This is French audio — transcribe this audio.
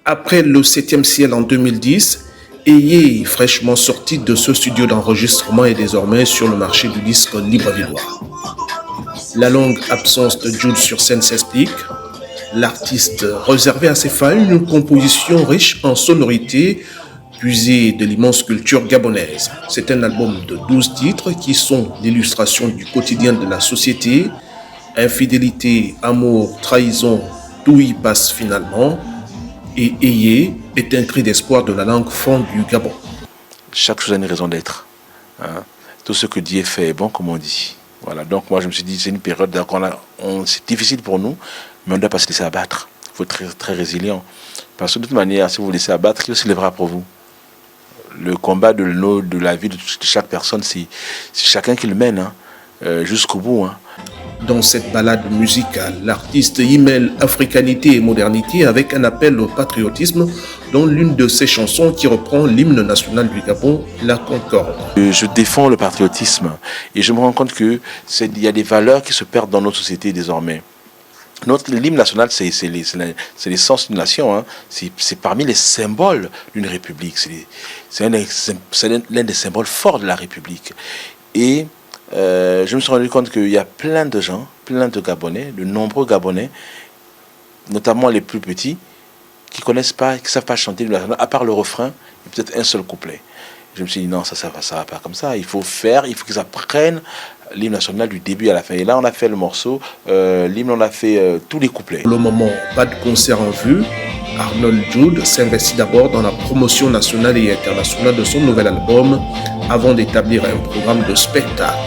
Après le 7e ciel en 2010, Ayé, fraîchement sorti de ce studio d'enregistrement, est désormais sur le marché du disque librevillerois. La longue absence de Jude sur scène s'explique. L'artiste réservait à ses fans une composition riche en sonorités puisée de l'immense culture gabonaise. C'est un album de 12 titres qui sont l'illustration du quotidien de la société. Infidélité, amour, trahison, tout y passe finalement. Et Ayé est un cri d'espoir de la langue fond du Gabon. Chaque chose a une raison d'être. Hein. Tout ce que Dieu fait est bon, comme on dit. Voilà, donc moi je me suis dit, c'est une période, c'est difficile pour nous, mais on ne doit pas se laisser abattre. Il faut être très, très résilient. Parce que de toute manière, si vous vous laissez abattre, qui se lèvera pour vous? Le combat de la vie de chaque personne, c'est chacun qui le mène jusqu'au bout. Hein. Dans cette balade musicale, l'artiste y mêle africanité et modernité avec un appel au patriotisme dont l'une de ses chansons qui reprend l'hymne national du Gabon, La Concorde. Je défends le patriotisme et je me rends compte qu'il y a des valeurs qui se perdent dans notre société désormais. L'hymne national, c'est l'essence d'une nation. Hein. C'est parmi les symboles d'une république. C'est l'un des symboles forts de la République. Et je me suis rendu compte qu'il y a plein de gens, plein de Gabonais, de nombreux Gabonais, notamment les plus petits, qui connaissent pas, qui ne savent pas chanter l'hymne national, à part le refrain et peut-être un seul couplet. Je me suis dit non, ça va pas comme ça. Il faut qu'ils apprennent l'hymne national du début à la fin. Et là, on a fait le morceau, l'hymne, on a fait tous les couplets. Pour le moment, pas de concert en vue. Arnold Jude s'investit d'abord dans la promotion nationale et internationale de son nouvel album avant d'établir un programme de spectacle.